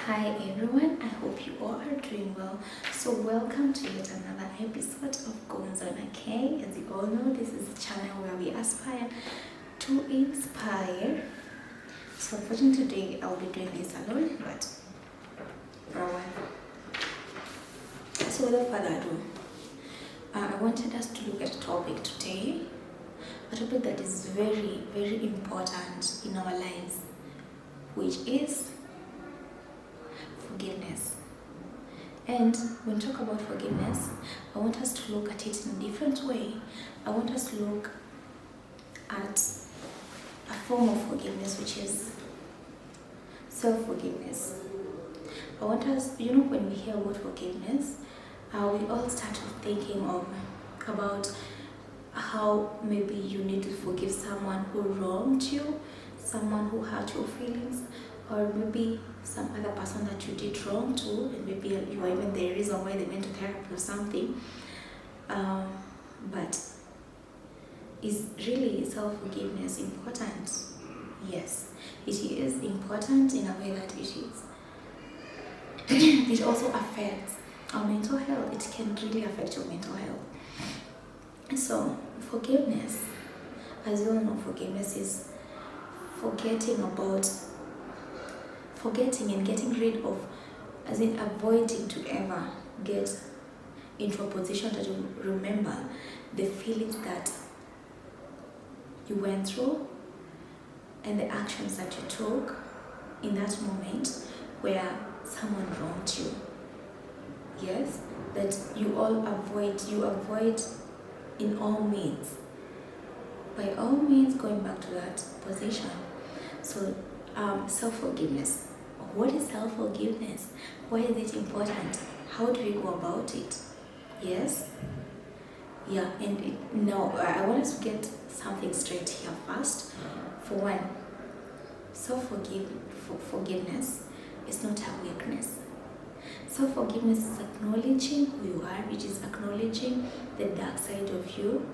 Hi everyone, I hope you all are doing well. So welcome to yet another episode of Goings on Okay. As you all know, this is a channel where we aspire to inspire. So unfortunately today I'll be doing this alone, but for a while. So without further ado, I wanted us to look at a topic today, a topic that is very, very important in our lives, which is forgiveness. And when we talk about forgiveness, I want us to look at it in a different way. I want us to look at a form of forgiveness, which is self-forgiveness. I want us, when we hear about forgiveness, we all start thinking about how maybe you need to forgive someone who wronged you, someone who hurt your feelings, or maybe some other person that you did wrong to, and maybe you are even the reason why they went to therapy or something. But is really self-forgiveness important? Yes, it is important in a way that it is. It also affects our mental health. It can really affect your mental health. So forgiveness, as you all know, forgiveness is forgetting and getting rid of, as in avoiding to ever get into a position that you remember the feelings that you went through and the actions that you took in that moment where someone wronged you. Yes, that you avoid in all means. By all means, going back to that position. So self-forgiveness. What is self-forgiveness? Why is it important? How do we go about it? Yes? Yeah, and now I want us to get something straight here first. For one, forgiveness is not a weakness. Self-forgiveness is acknowledging who you are. It is acknowledging the dark side of you.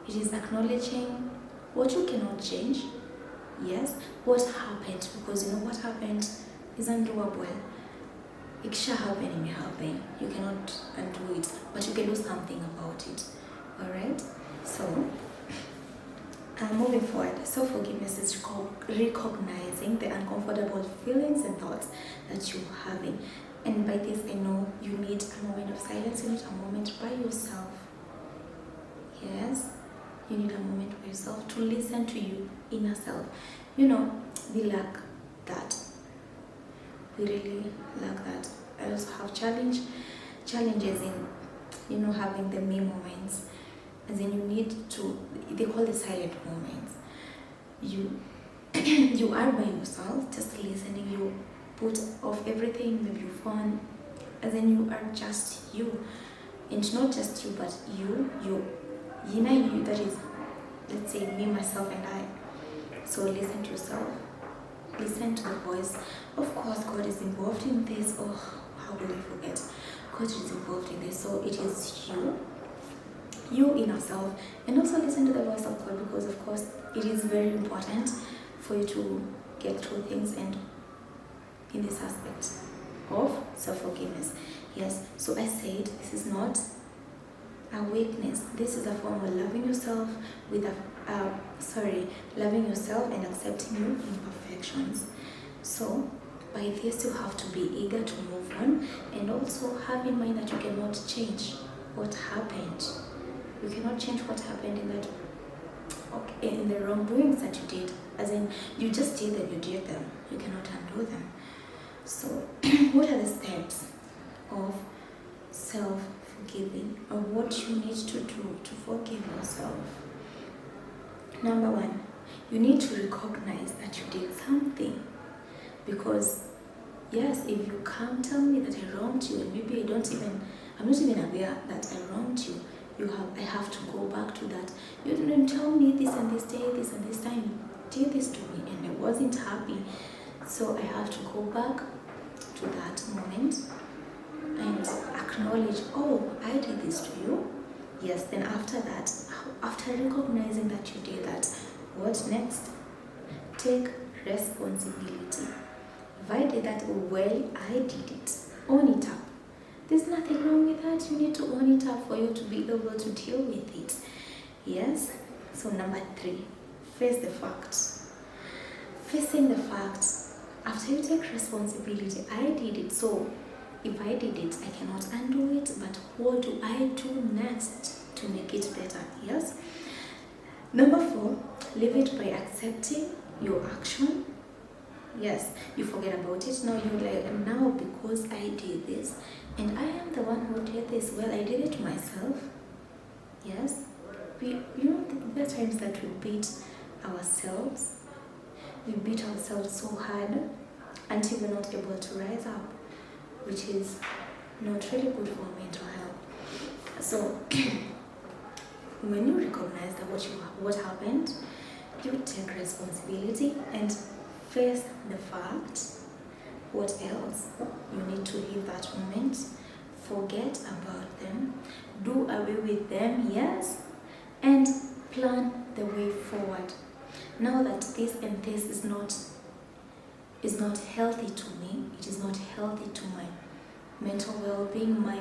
It is acknowledging what you cannot change. Yes, what happened, because what happened is undoable. It shall happen, it may happen. You cannot undo it, but you can do something about it. Alright? So, moving forward, self-forgiveness is recognizing the uncomfortable feelings and thoughts that you're having. And by this, I know you need a moment of silence, you need a moment by yourself. Yes? You need a moment by yourself to listen to you inner self. We lack that. We really lack that. I also have challenges in, having the me moments. As in, you need to, they call it silent moments. You are by yourself, just listening. You put off everything, maybe your phone. As in, you are just you. And not just you, but you, that is, let's say, me, myself, and I. So listen to yourself. Listen to the voice. Of course, God is involved in this. Oh, how will I forget? God is involved in this. So it is you inner self. And also listen to the voice of God, because of course it is very important for you to get through things, and in this aspect of self-forgiveness. Yes, so I said this is not a weakness. This is a form of loving yourself loving yourself and accepting your imperfections. So by this, you have to be eager to move on, and also have in mind that you cannot change what happened. You cannot change what happened in the wrongdoings that you did. As in, you just did them, you did them. You cannot undo them. So what are the steps of self-forgiving, or what you need to do to forgive yourself? Number one, you need to recognize that you did something. Because yes, if you can't tell me that I wronged you, and maybe I'm not even aware that I wronged you, I have to go back to that. You didn't tell me this and this day, this and this time, you did this to me, and I wasn't happy. So I have to go back to that moment and acknowledge, oh, I did this to you. Yes, then after that, after recognizing that you did that, what next? Take responsibility. If I did that, well, I did it. Own it up. There's nothing wrong with that. You need to own it up for you to be able to deal with it. Yes? So number 3, face the facts. Facing the facts. After you take responsibility, I did it, so if I did it, I cannot undo it, but what do I do next to make it better? Yes? Number 4, leave it by accepting your action. Yes, you forget about it. Now you're like, now because I did this, and I am the one who did this, well, I did it to myself. Yes? There are times that we beat ourselves. We beat ourselves so hard until we're not able to rise up, which is not really good for mental health. So when you recognize that what happened, you take responsibility and face the facts. What else? You need to leave that moment, forget about them, do away with them, yes, and plan the way forward. Now that this and this is not healthy to me, it is not healthy to my mental well-being, my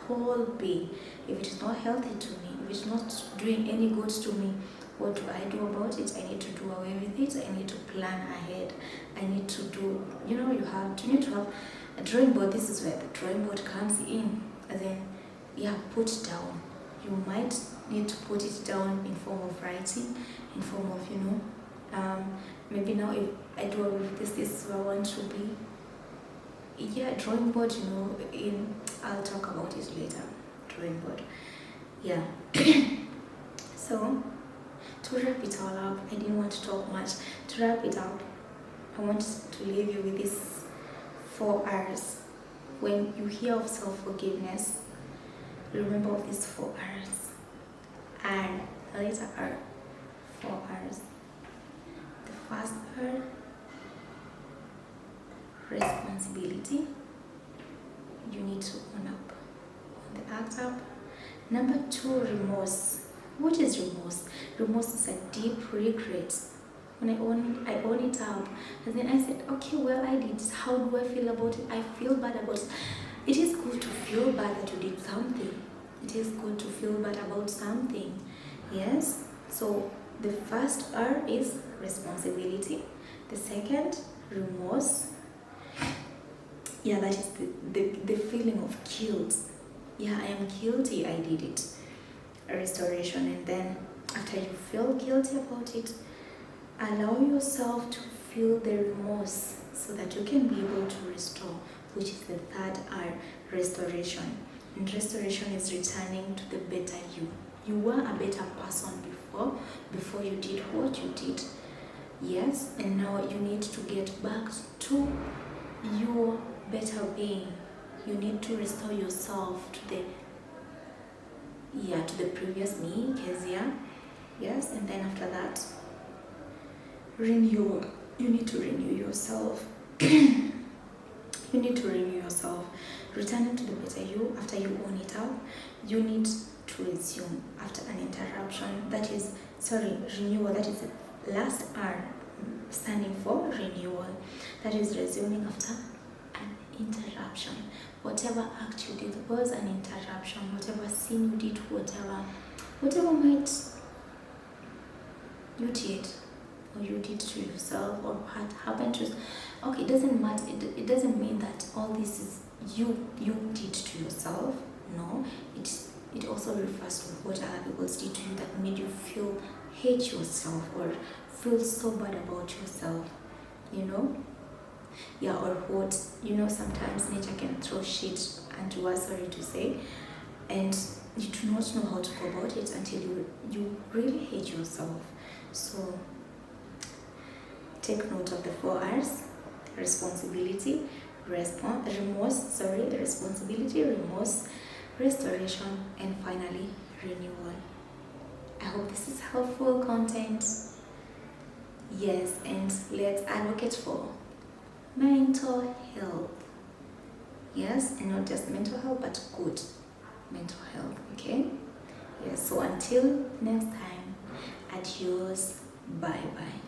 whole being. If it is not healthy to me, if it's not doing any good to me, what do I do about it? I need to do away with it. I need to plan ahead. I need to do, you need to have a drawing board. This is where the drawing board comes in. And then, put down. You might need to put it down in form of writing, in form of, maybe now if I do away with this is where I want to be. Drawing board, I'll talk about it later. Drawing board. Yeah. So, to wrap it all up, I didn't want to talk much. To wrap it up, I want to leave you with these 4 R's. When you hear of self-forgiveness, remember of these 4 R's. R, the letter R, 4 R's. The first R, responsibility. You need to own up, own the act up. Number 2, remorse. What is remorse? Remorse is a deep regret. When I own it up, and then I said, okay, well, I did this. How do I feel about it? I feel bad about it. It is good to feel bad that you did something. It is good to feel bad about something. Yes? So the first R is responsibility. The second, remorse. That is the feeling of guilt. I am guilty, I did it. Restoration. And then after you feel guilty about it, allow yourself to feel the remorse so that you can be able to restore, which is the third R, restoration. And restoration is returning to the better you. You were a better person before you did what you did. Yes, and now you need to get back to your better being. You need to restore yourself to the previous me, because yes, and then after that, renew. You need to renew yourself. You need to renew yourself. Returning to the better you. After you own it up, you need to resume after an interruption. Renewal. That is the last R, standing for renewal. That is resuming after an interruption. Whatever act you did was an interruption. Whatever sin you did, whatever might you did, or you did to yourself, or what happened to. Okay, it doesn't matter. It doesn't mean that all this is you did to yourself. No, it also refers to what other people did to you that made you hate yourself or feel so bad about yourself. Or what, sometimes nature can throw shit onto us, sorry to say, and you do not know how to go about it until you really hate yourself. So take note of the 4 R's: responsibility, responsibility, remorse, restoration, and finally renewal. I hope this is helpful content. Yes, and let's advocate for mental health. Yes, and not just mental health, but good mental health. Okay? Yes, so until next time, adios, bye bye.